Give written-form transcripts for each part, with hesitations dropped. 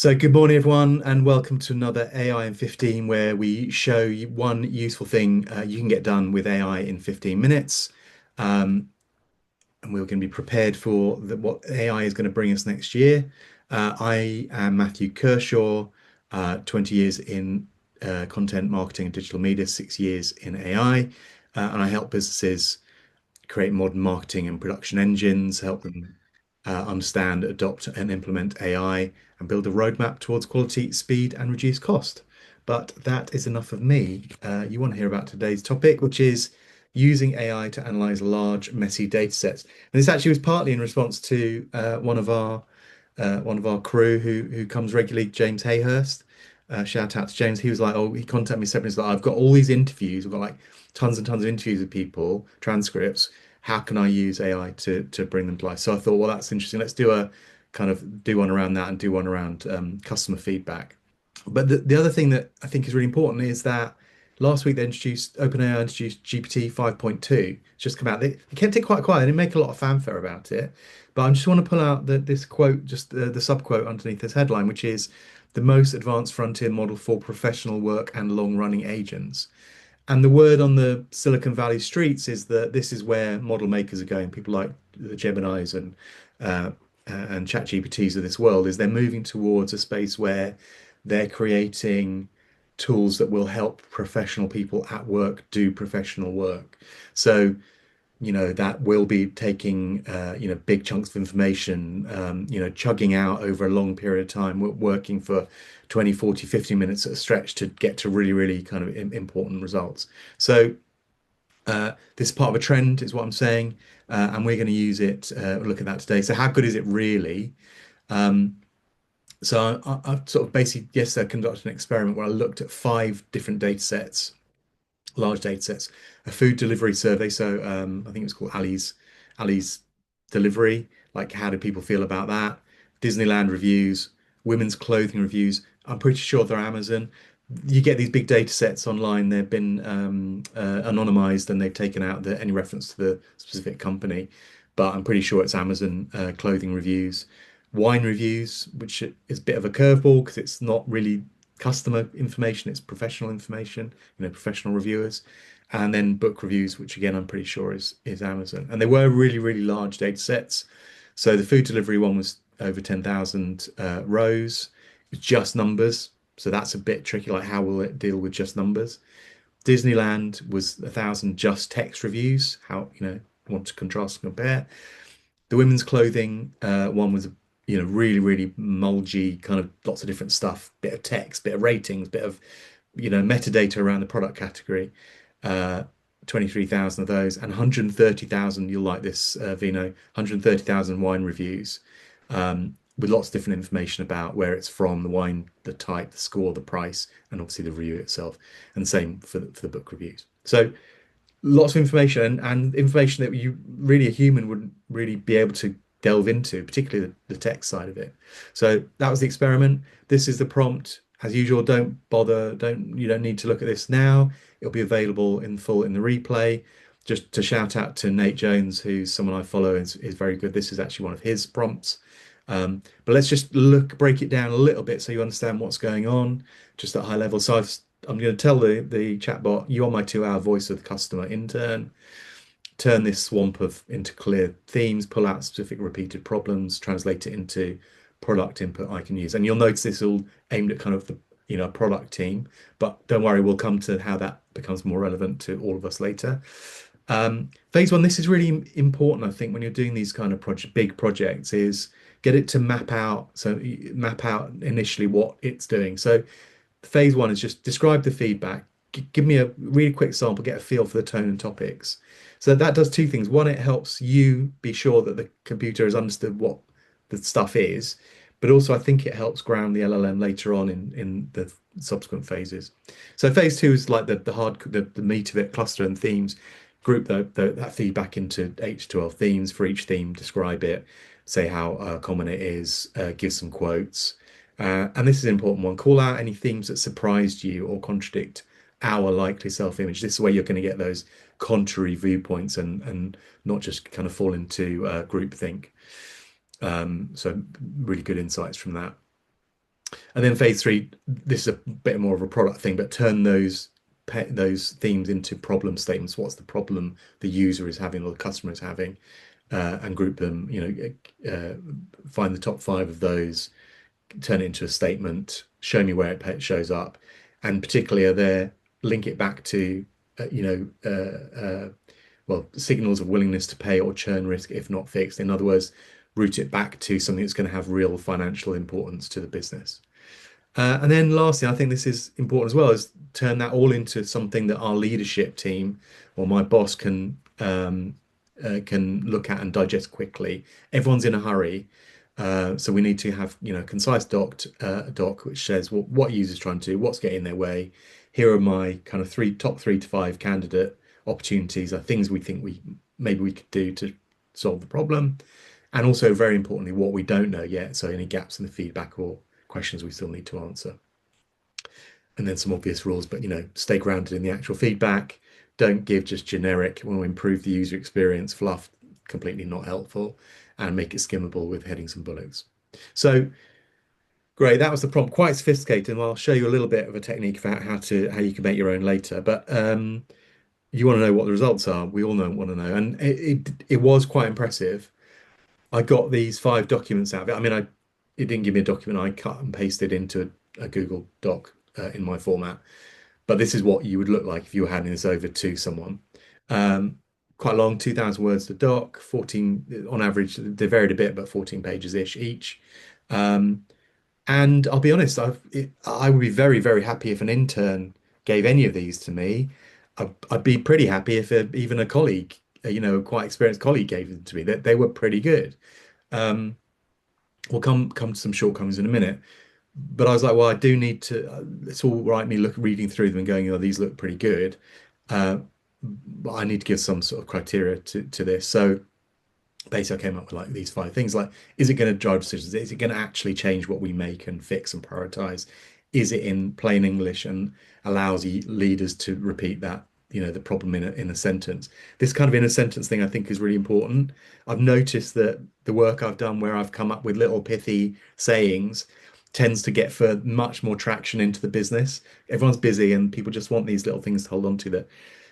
So, good morning, everyone, and welcome to another AI in 15, where we show you one useful thing you can get done with AI in 15 minutes. Um, and we're going to be prepared for what AI is going to bring us next year. I am Matthew Kershaw, 20 years in content marketing and digital media, 6 years in AI, and I help businesses create modern marketing and production engines, help them understand, adopt, and implement AI, and build a roadmap towards quality, speed, and reduce cost. But that is enough of me. You want to hear about today's topic, which is using AI to analyze large, messy data sets. And this actually was partly in response to one of our crew who comes regularly, James Hayhurst. Shout out to James. He was like, oh, he contacted me separately. He's like, I've got all these interviews. I've got like tons and tons of interviews with people, transcripts. How can I use AI to bring them to life? So I thought, well, that's interesting. Let's do a kind of do one around that and do one around customer feedback. But the other thing that I think is really important is that last week they introduced OpenAI introduced GPT 5.2. It's just come out. They kept it quite quiet. They didn't make a lot of fanfare about it. But I just want to pull out this quote, just the sub quote underneath this headline, which is the most advanced frontier model for professional work and long running agents. And the word on the Silicon Valley streets is that this is where model makers are going. People like the Geminis and ChatGPTs of this world is they're moving towards a space where they're creating tools that will help professional people at work do professional work. So that will be taking big chunks of information, chugging out over a long period of time, working for 20, 40, 50 minutes at a stretch to get to really, really kind of important results. So this is part of a trend, is what I'm saying, and we're going to use it. Look at that today. So how good is it really? Um, so I've sort of basically yesterday conducted an experiment where I looked at 5 different data sets, large data sets, a food delivery survey. So I think it was called Ali's delivery. Like, how do people feel about that? Disneyland reviews, women's clothing reviews. I'm pretty sure they're Amazon. You get these big data sets online. They've been anonymized and they've taken out any reference to the specific company. But I'm pretty sure it's Amazon clothing reviews, wine reviews, which is a bit of a curveball because it's not really customer information, it's professional information, professional reviewers, and then book reviews, which again I'm pretty sure is Amazon. And they were really, really large data sets. So the food delivery one was over 10,000 rows, just numbers. So that's a bit tricky. Like, how will it deal with just numbers? Disneyland was 1,000 just text reviews. How, want to contrast and compare. The women's clothing one was, really, really mulgy, kind of lots of different stuff, bit of text, bit of ratings, bit of, metadata around the product category. 23,000 of those, and 130,000, you'll like this, Vino, 130,000 wine reviews, with lots of different information about where it's from, the wine, the type, the score, the price, and obviously the review itself. And same for the book reviews. So lots of information, and information that you really, a human wouldn't really be able to delve into, particularly the tech side of it. So that was the experiment. This is the prompt. As usual, don't bother, you don't need to look at this now. It'll be available in full in the replay. Just to shout out to Nate Jones, who's someone I follow, is very good. This is actually one of his prompts. But let's just break it down a little bit so you understand what's going on, just at high level. So I'm going to tell the chatbot, you are my 2-hour voice of the customer intern. Turn this swamp into clear themes, pull out specific repeated problems, translate it into product input I can use. And you'll notice this all aimed at kind of the product team, but don't worry, we'll come to how that becomes more relevant to all of us later. Phase one, this is really important, I think, when you're doing these kind of big projects, is get it to map out. So map out initially what it's doing. So phase one is just describe the feedback. Give me a really quick sample, get a feel for the tone and topics. So that does 2 things. One, it helps you be sure that the computer has understood what the stuff is, but also I think it helps ground the LLM later on in the subsequent phases. So phase two is like the meat of it, cluster and themes. Group that feedback into 8 to 12 themes. For each theme, describe it, say how common it is, give some quotes. And this is an important one. Call out any themes that surprised you or contradict our likely self-image. This is where you're going to get those contrary viewpoints and not just kind of fall into groupthink. So really good insights from that. And then phase three, this is a bit more of a product thing, but turn those themes into problem statements. What's the problem the user is having or the customer is having, and group them. Find the top five of those, turn it into a statement, show me where it shows up, and particularly are there link it back to uh, you know well, signals of willingness to pay or churn risk if not fixed. In other words, route it back to something that's going to have real financial importance to the business. And then lastly, I think this is important as well, is turn that all into something that our leadership team or my boss can look at and digest quickly. Everyone's in a hurry, so we need to have concise doc which says what users trying to do, what's getting in their way. Here are my kind of top 3 to 5 candidate opportunities, are things we think we could do to solve the problem, and also very importantly what we don't know yet. So any gaps in the feedback or questions we still need to answer. And then some obvious rules, but stay grounded in the actual feedback. Don't give just generic, we will improve the user experience fluff, completely not helpful, and make it skimmable with headings and bullets. So great, that was the prompt, quite sophisticated, and I'll show you a little bit of a technique about how you can make your own later. But you want to know what the results are. We all want to know, and it was quite impressive. I got these 5 documents out of it. I mean, it didn't give me a document. I cut and pasted into a Google Doc in my format. But this is what you would look like if you were handing this over to someone. Um, Quite long, 2,000 words to doc, 14 on average. They varied a bit, but 14 pages ish each. Um, and I'll be honest, I would be very, very happy if an intern gave any of these to me. I'd be pretty happy if even a colleague, a quite experienced colleague gave them to me. They were pretty good. Um, we'll come to some shortcomings in a minute. But I was like, well, I do need to. It's all right, me reading through them and going, oh, these look pretty good. Uh, but I need to give some sort of criteria to this. So basically, I came up with like these 5 things. Like, is it going to drive decisions? Is it going to actually change what we make and fix and prioritize? Is it in plain English and allows leaders to repeat that, the problem in a sentence? This kind of in a sentence thing, I think, is really important. I've noticed that the work I've done where I've come up with little pithy sayings tends to get for much more traction into the business. Everyone's busy and people just want these little things to hold on to, that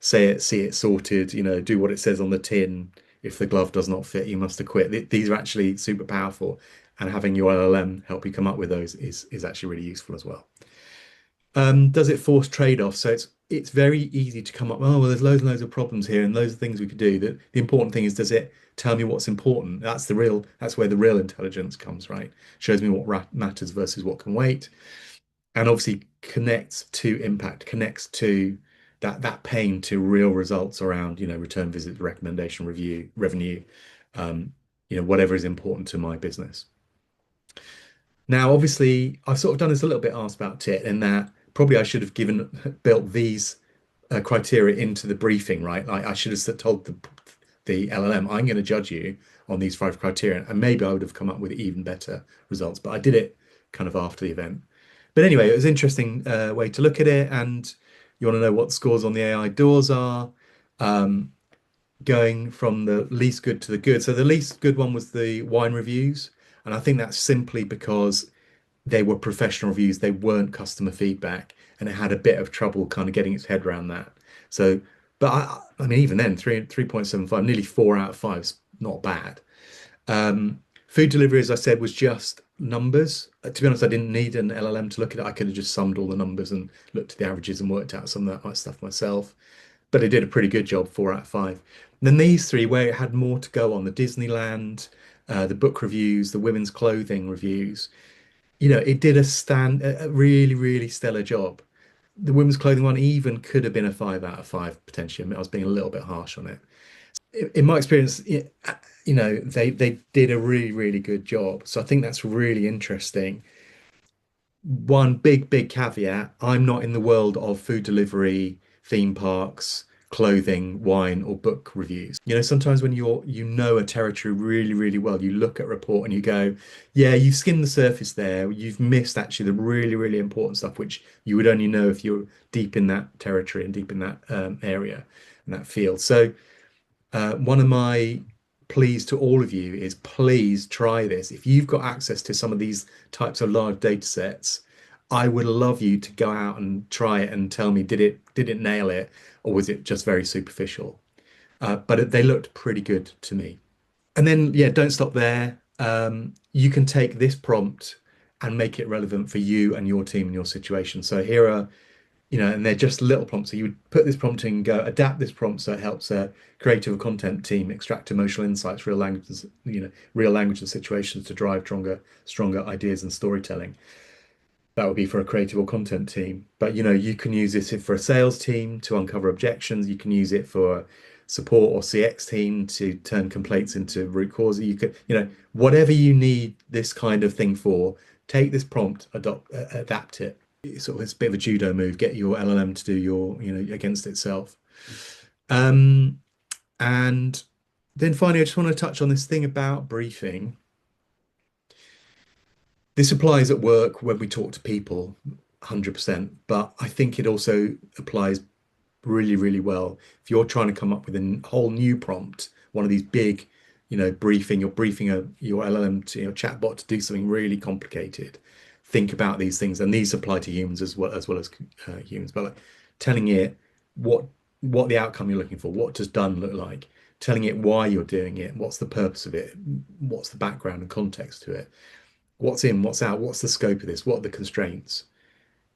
say it, see it sorted, do what it says on the tin. If the glove does not fit, you must acquit. These are actually super powerful, and having your LLM help you come up with those is actually really useful as well. Does it force trade-offs? So it's very easy to come up, oh, well, there's loads and loads of problems here and loads of things we could do. The important thing is, does it tell me what's important? That's where the real intelligence comes, right? Shows me what matters versus what can wait. And obviously connects to impact, connects to that pain to real results around, return visits, recommendation, review, revenue, whatever is important to my business. Now, obviously, I've sort of done this a little bit asked about it, in that probably I should have built these criteria into the briefing, right? Like I should have told the LLM, I'm going to judge you on these 5 criteria, and maybe I would have come up with even better results. But I did it kind of after the event. But anyway, it was an interesting way to look at it, and you want to know what the scores on the AI doors are. Going from the least good to the good. So the least good one was the wine reviews, and I think that's simply because they were professional reviews, they weren't customer feedback, and it had a bit of trouble kind of getting its head around that. So, but I mean, even then, 3.75, nearly 4 out of 5 is not bad. Food delivery, as I said, was just numbers. To be honest, I didn't need an LLM to look at it. I could have just summed all the numbers and looked at the averages and worked out some of that stuff myself. But it did a pretty good job, 4 out of 5. And then these 3, where it had more to go on, the Disneyland, the book reviews, the women's clothing reviews, it did a really, really stellar job. The women's clothing one even could have been a 5 out of 5 potentially. I mean, I was being a little bit harsh on it. In my experience, they did a really, really good job. So I think that's really interesting. One big caveat, I'm not in the world of food delivery, theme parks, clothing, wine, or book reviews. Sometimes when you know a territory really, really well, you look at a report and you go, yeah, you've skimmed the surface there. You've missed actually the really, really important stuff, which you would only know if you're deep in that territory and deep in that area and that field. So one of my pleas to all of you is, please try this. If you've got access to some of these types of large data sets, I would love you to go out and try it and tell me, did it nail it, or was it just very superficial? They looked pretty good to me. And then, yeah, don't stop there. You can take this prompt and make it relevant for you and your team and your situation. So here are, and they're just little prompts. So you would put this prompt in and go, adapt this prompt so it helps a creative or content team extract emotional insights, real language and situations to drive stronger ideas and storytelling. That would be for a creative or content team. But you can use this for a sales team to uncover objections. You can use it for support or CX team to turn complaints into root cause. You could, whatever you need this kind of thing for, take this prompt, adapt it. It's sort of a bit of a judo move. Get your LLM to do against itself. Um, and then finally, I just want to touch on this thing about briefing. This applies at work when we talk to people, 100%, but I think it also applies really, really well if you're trying to come up with a whole new prompt, one of these big, you're briefing your LLM to your chatbot to do something really complicated. Think about these things, and these apply to humans as well as humans. But like telling it what what the outcome you're looking for, what does done look like, telling it why you're doing it, what's the purpose of it, what's the background and context to it, what's in, what's out, what's the scope of this, what are the constraints.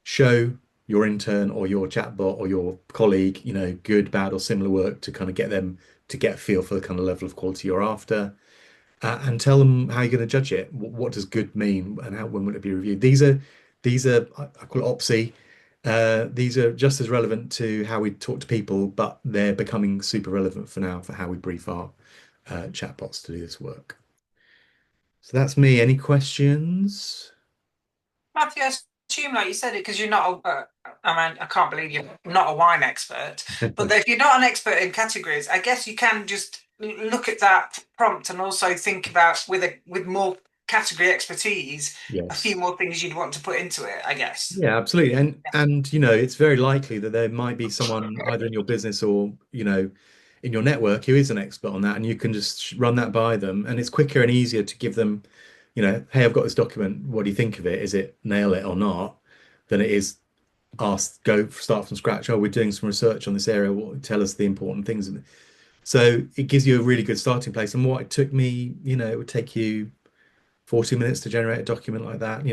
Show your intern or your chatbot or your colleague, good, bad, or similar work to kind of get them to get a feel for the kind of level of quality you're after, and tell them how you're going to judge it. What does good mean, and when will it be reviewed? These are I call it OPSI. These are just as relevant to how we talk to people, but they're becoming super relevant for now for how we brief our chatbots to do this work. So that's me. Any questions? Matthew, I assume, like you said, it because you're not. I mean, I can't believe you're not a wine expert. But if you're not an expert in categories, I guess you can just look at that prompt and also think about with more category expertise, a Yes. few more things you'd want to put into it. I guess. Yeah, absolutely. And it's very likely that there might be someone either in your business or, in your network who is an expert on that, and you can just run that by them. And it's quicker and easier to give them, hey, I've got this document. What do you think of it? Is it nail it or not? Than it is start from scratch. Oh, we're doing some research on this area. Tell us the important things. So it gives you a really good starting place. And what it took me, it would take you 40 minutes to generate a document like that.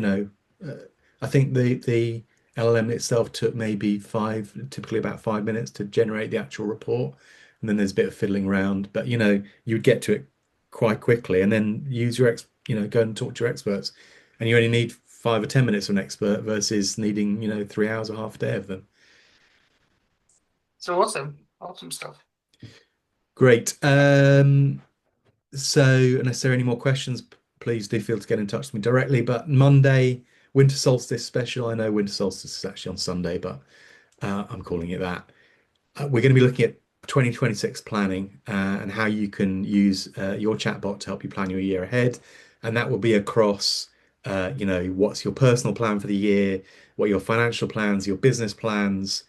Uh, I think the LLM itself took maybe typically about 5 minutes to generate the actual report. And then there's a bit of fiddling around, but you'd get to it quite quickly and then use go and talk to your experts. And you only need 5 or 10 minutes of an expert versus needing, 3 hours or half a day of them. So awesome, awesome stuff. Great. So, unless there are any more questions, please do feel to get in touch with me directly. But Monday, Winter Solstice special. I know Winter Solstice is actually on Sunday, but I'm calling it that. We're going to be looking at 2026 planning and how you can use your chatbot to help you plan your year ahead. And that will be across, what's your personal plan for the year, what are your financial plans, your business plans.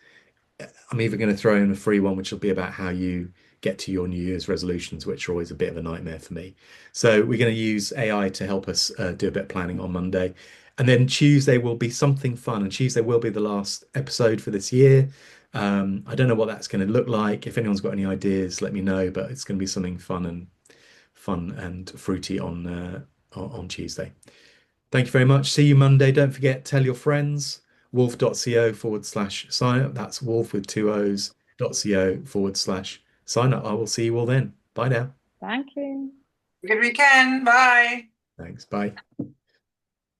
I'm even going to throw in a free one, which will be about how you get to your New Year's resolutions, which are always a bit of a nightmare for me. So we're going to use AI to help us do a bit of planning on Monday. And then Tuesday will be something fun, and Tuesday will be the last episode for this year. I don't know what that's going to look like. If anyone's got any ideas, let me know. But it's going to be something fun and fruity on Tuesday. Thank you very much. See you Monday. Don't forget, tell your friends. wolf.co/sign up. That's wolf with two O's.co/sign up. I will see you all then. Bye now. Thank you. Good weekend. Bye. Thanks. Bye.